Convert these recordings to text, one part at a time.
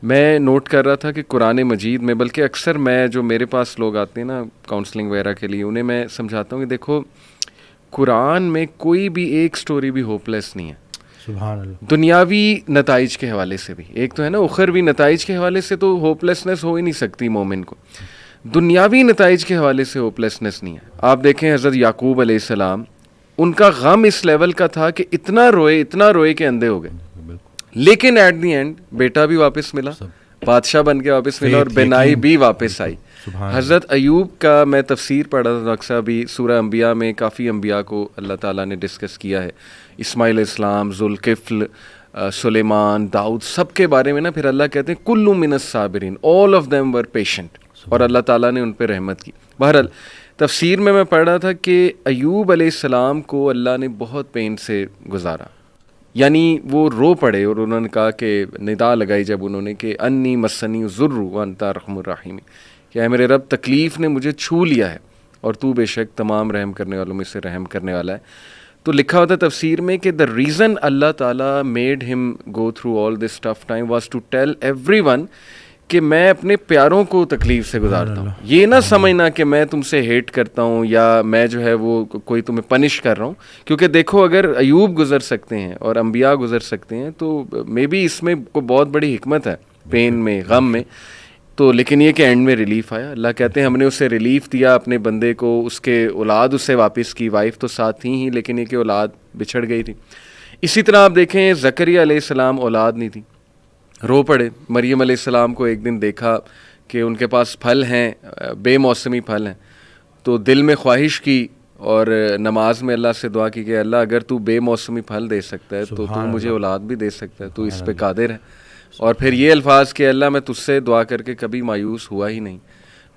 میں نوٹ کر رہا تھا کہ قرآن مجید میں، بلکہ اکثر میں جو میرے پاس لوگ آتے ہیں نا کاؤنسلنگ وغیرہ کے لیے، انہیں میں سمجھاتا ہوں کہ دیکھو قرآن میں کوئی بھی ایک سٹوری بھی ہوپ لیس نہیں ہے. سبحان اللہ. دنیاوی نتائج کے حوالے سے بھی، ایک تو ہے نا اخروی نتائج کے حوالے سے تو ہوپ لیسنس ہو ہی نہیں سکتی مومن کو، دنیاوی نتائج کے حوالے سے ہوپ لیسنس نہیں ہے. آپ دیکھیں حضرت یعقوب علیہ السلام، ان کا غم اس لیول کا تھا کہ اتنا روئے کہ اندھے ہو گئے، لیکن ایٹ دی اینڈ بیٹا بھی واپس ملا، بادشاہ بن کے واپس ملا، اور بینائی بھی واپس آئی. حضرت ایوب کا میں تفسیر پڑھا تھا اکثر بھی، سورہ انبیاء میں کافی انبیاء کو اللہ تعالیٰ نے ڈسکس کیا ہے، اسماعیل علیہ السلام، ذوالکفل، سلیمان، داؤد، سب کے بارے میں نا پھر اللہ کہتے ہیں کل من الصابرین، all of them were patient, اور اللہ تعالیٰ نے ان پہ رحمت کی. بہرحال تفسیر میں پڑھ رہا تھا کہ ایوب علیہ السلام کو اللہ نے بہت پین سے گزارا، یعنی وہ رو پڑے، اور انہوں نے کہا کہ ندا لگائی جب انہوں نے کہ انی مسنی الضر وانت ارحم الراحمین، کہ اے میرے رب تکلیف نے مجھے چھو لیا ہے اور تو بے شک تمام رحم کرنے والوں میں سے رحم کرنے والا ہے. تو لکھا ہوتا ہے تفسیر میں کہ دا ریزن اللہ تعالیٰ made him go through all this tough time was to tell everyone ون کہ میں اپنے پیاروں کو تکلیف سے گزارتا ہوں. یہ نہ سمجھنا کہ میں تم سے ہیٹ کرتا ہوں یا میں جو ہے وہ کوئی تمہیں پنش کر رہا ہوں، کیونکہ دیکھو اگر ایوب گزر سکتے ہیں اور انبیاء گزر سکتے ہیں تو مے بی اس میں کوئی بہت بڑی حکمت ہے، پین میں، غم میں. تو لیکن یہ کہ اینڈ میں ریلیف آیا. اللہ کہتے ہیں ہم نے اسے ریلیف دیا اپنے بندے کو، اس کے اولاد اسے واپس کی، وائف تو ساتھ تھی ہی لیکن یہ کہ اولاد بچھڑ گئی تھی. اسی طرح آپ دیکھیں زکریا علیہ السلام اولاد نہیں تھی، رو پڑے. مریم علیہ السلام کو ایک دن دیکھا کہ ان کے پاس پھل ہیں، بے موسمی پھل ہیں، تو دل میں خواہش کی اور نماز میں اللہ سے دعا کی کہ اللہ اگر تو بے موسمی پھل دے سکتا ہے تو تو مجھے اولاد بھی دے سکتا ہے، تو اس پہ قادر ہے. اور پھر یہ الفاظ کہ اللہ میں تجھ سے دعا کر کے کبھی مایوس ہوا ہی نہیں.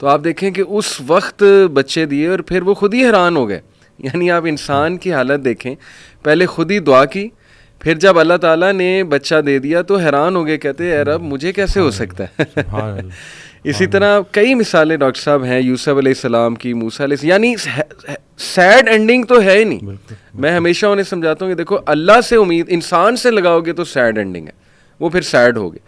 تو آپ دیکھیں کہ اس وقت بچے دیے اور پھر وہ خود ہی حیران ہو گئے. یعنی آپ انسان کی حالت دیکھیں، پہلے خود ہی دعا کی، پھر جب اللہ تعالیٰ نے بچہ دے دیا تو حیران ہو گئے، کہتے اے رب مجھے کیسے ہو سکتا ہے. اسی طرح کئی مثالیں ڈاکٹر صاحب ہیں، یوسف علیہ السلام کی، موسیٰ علیہ السلام، یعنی سیڈ اینڈنگ تو ہے ہی نہیں. میں ہمیشہ انہیں سمجھاتا ہوں کہ دیکھو اللہ سے امید انسان سے لگاؤ گے تو سیڈ اینڈنگ ہے، وہ پھر سیڈ ہوگے.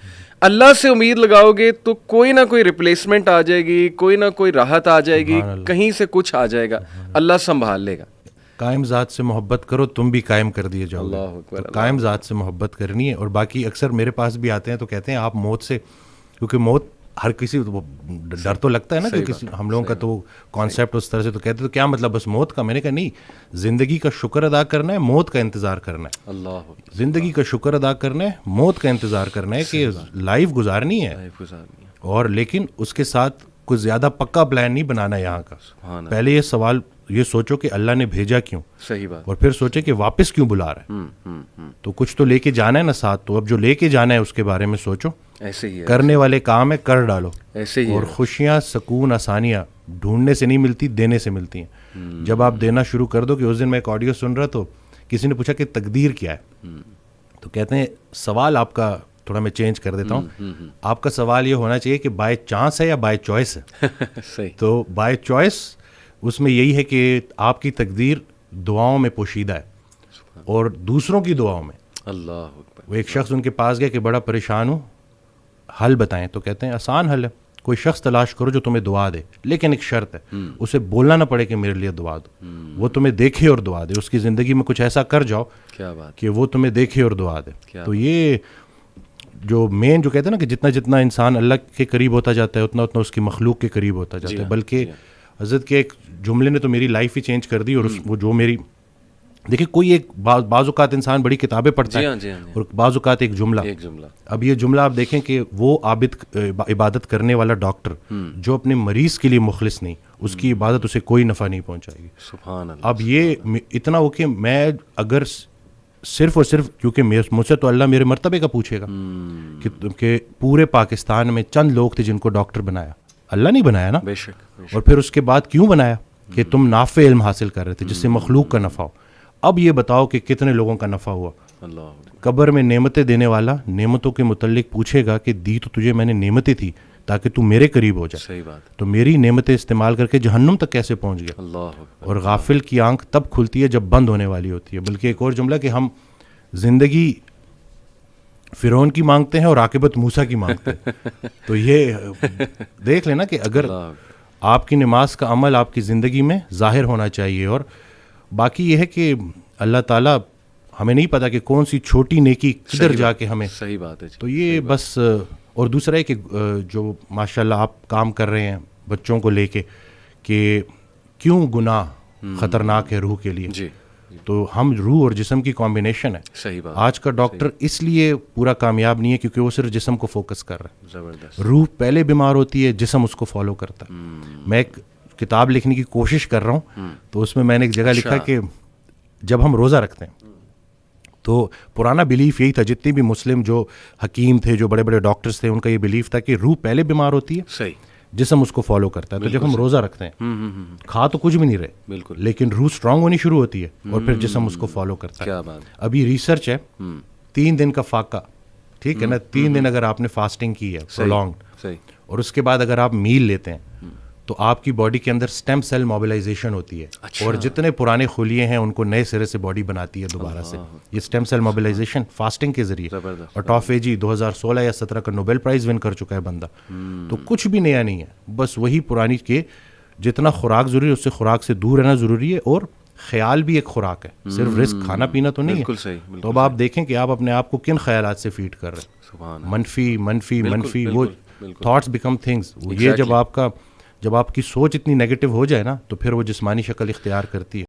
اللہ سے امید لگاؤ گے تو کوئی نہ کوئی ریپلیسمنٹ آ جائے گی، کوئی نہ کوئی راحت آ جائے گی، کہیں سے کچھ آ جائے گا، اللہ سنبھال لے گا. قائم ذات سے محبت کرو تم بھی قائم کر دیے جاؤ. اللہ اکبر. تو قائم ذات سے محبت کرنی ہے. اور باقی اکثر میرے پاس بھی آتے ہیں تو کہتے ہیں آپ موت سے، کیونکہ موت ہر کسی ڈر تو لگتا ہے نا کہ کسی ہم لوگوں کا تو کانسیپٹ اس طرح سے، تو کہتے تو کیا مطلب بس موت کا. میں نے کہا نہیں، زندگی کا شکر ادا کرنا ہے، موت کا انتظار کرنا ہے. اللہ زندگی کا شکر ادا کرنا ہے، موت کا انتظار کرنا ہے کہ لائف گزارنی ہے، اور لیکن اس کے ساتھ کچھ زیادہ پکا پلان نہیں بنانا یہاں کا. پہلے یہ سوال یہ سوچو کہ اللہ نے بھیجا کیوں، صحیح بات، اور پھر سوچے کہ واپس کیوں بلا رہا ہے. تو کچھ تو لے کے جانا ہے نا ساتھ، تو اب جو لے کے جانا ہے اس کے بارے میں سوچو. ایسے ہی ہے، کرنے والے کام ہے کر ڈالو. ایسے ہی. اور خوشیاں، سکون، آسانیاں ڈھونڈنے سے نہیں ملتی، دینے سے ملتی ہیں. جب آپ دینا شروع کر دو. کہ اس دن میں ایک آڈیو سن رہا تو کسی نے پوچھا کہ تقدیر کیا ہے، تو کہتے ہیں سوال آپ کا تھوڑا میں چینج کر دیتا ہوں، آپ کا سوال یہ ہونا چاہیے کہ بائی چانس ہے یا بائی چوائس ہے. صحیح. تو بائی چوائس اس میں یہی ہے کہ آپ کی تقدیر دعاؤں میں پوشیدہ ہے اور دوسروں کی دعاؤں میں. اللہ اکبر. وہ ایک شخص ان کے پاس گیا کہ بڑا پریشان ہوں، حل بتائیں. تو کہتے ہیں آسان حل ہے، کوئی شخص تلاش کرو جو تمہیں دعا دے، لیکن ایک شرط ہے، اسے بولنا نہ پڑے کہ میرے لیے دعا دو. وہ تمہیں دیکھے اور دعا دے. اس کی زندگی میں کچھ ایسا کر جاؤ کہ وہ تمہیں دیکھے اور دعا دے. تو یہ جو مین جو کہتے ہیں نا کہ جتنا جتنا انسان اللہ کے قریب ہوتا جاتا ہے اتنا اتنا اس کی مخلوق کے قریب ہوتا جاتا ہے. بلکہ حضرت کے ایک جملے نے تو میری لائف ہی چینج کر دی. اور وہ جو میری دیکھیں، کوئی ایک بعض اوقات انسان بڑی کتابیں پڑھتا ہے اور بعض اوقات ایک جملہ. اب یہ جملہ آپ دیکھیں کہ وہ عابد عبادت کرنے والا ڈاکٹر جو اپنے مریض کے لیے مخلص نہیں، اس کی عبادت اسے کوئی نفع نہیں پہنچائے گی. سبحان اللہ. اب یہ اتنا ہو کہ میں اگر صرف اور صرف کیونکہ مجھ سے تو اللہ میرے مرتبے کا پوچھے گا کہ پورے پاکستان میں چند لوگ تھے جن کو ڈاکٹر بنایا، اللہ نہیں بنایا نا. بے شک. اور پھر اس کے بعد کیوں بنایا؟ کہ تم نافع علم حاصل کر رہے تھے جس سے مخلوق کا نفع ہو. اب یہ بتاؤ کہ کتنے لوگوں کا نفع ہوا. قبر میں نعمتیں دینے والا نعمتوں کے متعلق پوچھے گا کہ دی تو تجھے میں نے نعمتیں تھی تاکہ تو میرے قریب ہو جائے. صحیح بات. تو میری نعمتیں استعمال کر کے جہنم تک کیسے پہنچ گیا. اللہ. اور غافل کی آنکھ تب کھلتی ہے جب بند ہونے والی ہوتی ہے. بلکہ ایک اور جملہ کہ ہم زندگی فرعون کی مانگتے ہیں اور عاقبت موسیٰ کی مانگتے ہیں. تو یہ دیکھ لینا کہ اگر آپ کی نماز کا عمل آپ کی زندگی میں ظاہر ہونا چاہیے. اور باقی یہ ہے کہ اللہ تعالیٰ ہمیں نہیں پتا کہ کون سی چھوٹی نیکی کدھر جا کے ہمیں. صحیح بات ہے. تو یہ بس. اور دوسرا ہے کہ جو ماشاء اللہ آپ کام کر رہے ہیں بچوں کو لے کے کہ کیوں گناہ خطرناک ہے روح کے لیے. جی. تو ہم روح اور جسم کی کمبینیشن ہے. صحیح بات. آج کا ڈاکٹر اس لیے پورا کامیاب نہیں ہے کیونکہ وہ صرف جسم کو فوکس کر رہا ہے. زبردست. روح پہلے بیمار ہوتی ہے, جسم اس کو فالو کرتا ہے. میں ایک کتاب لکھنے کی کوشش کر رہا ہوں تو اس میں نے ایک جگہ لکھا کہ جب ہم روزہ رکھتے ہیں تو پرانا بلیف یہی تھا, جتنے بھی مسلم جو حکیم تھے, جو بڑے بڑے ڈاکٹرز تھے, ان کا یہ بلیف تھا کہ روح پہلے بیمار ہوتی ہے, صحیح, جسم اس کو فالو کرتا ہے. تو جب ہم روزہ رکھتے ہیں کھا تو کچھ بھی نہیں رہے بالکل, لیکن روح اسٹرانگ ہونی شروع ہوتی ہے اور پھر جسم اس کو فالو کرتا ہے. کیا بات. ابھی ریسرچ ہے 3 دن کا فاقہ, ٹھیک ہے نا, 3 دن اگر آپ نے فاسٹنگ کی ہے پرولونگڈ, اور اس کے بعد اگر آپ میل لیتے ہیں تو آپ کی باڈی کے اندر اسٹیم سیل موبلائزیشن ہوتی ہے, اور جتنے پرانے خلیے ہیں ان کو نئے سرے سے باڈی بناتی ہے دوبارہ سے. یہ اسٹیم سیل موبلائزیشن فاسٹنگ کے ذریعے. اور ٹافیجی 2016 یا 17 کا نوبل پرائز ون کر چکا ہے بندہ. تو کچھ بھی نیا نہیں ہے, بس وہی پرانی کے جتنا خوراک ضروری ہے اس سے خوراک سے دور رہنا ضروری ہے. اور خیال بھی ایک خوراک ہے, صرف رزق کھانا پینا تو نہیں ہے. تو اب آپ دیکھیں کہ آپ اپنے آپ کو کن خیالات سے فیڈ کر رہے ہیں. منفی منفی منفی, وہ تھاٹس بیکم تھنگس. یہ جب آپ کی سوچ اتنی نیگیٹو ہو جائے نا تو پھر وہ جسمانی شکل اختیار کرتی ہے.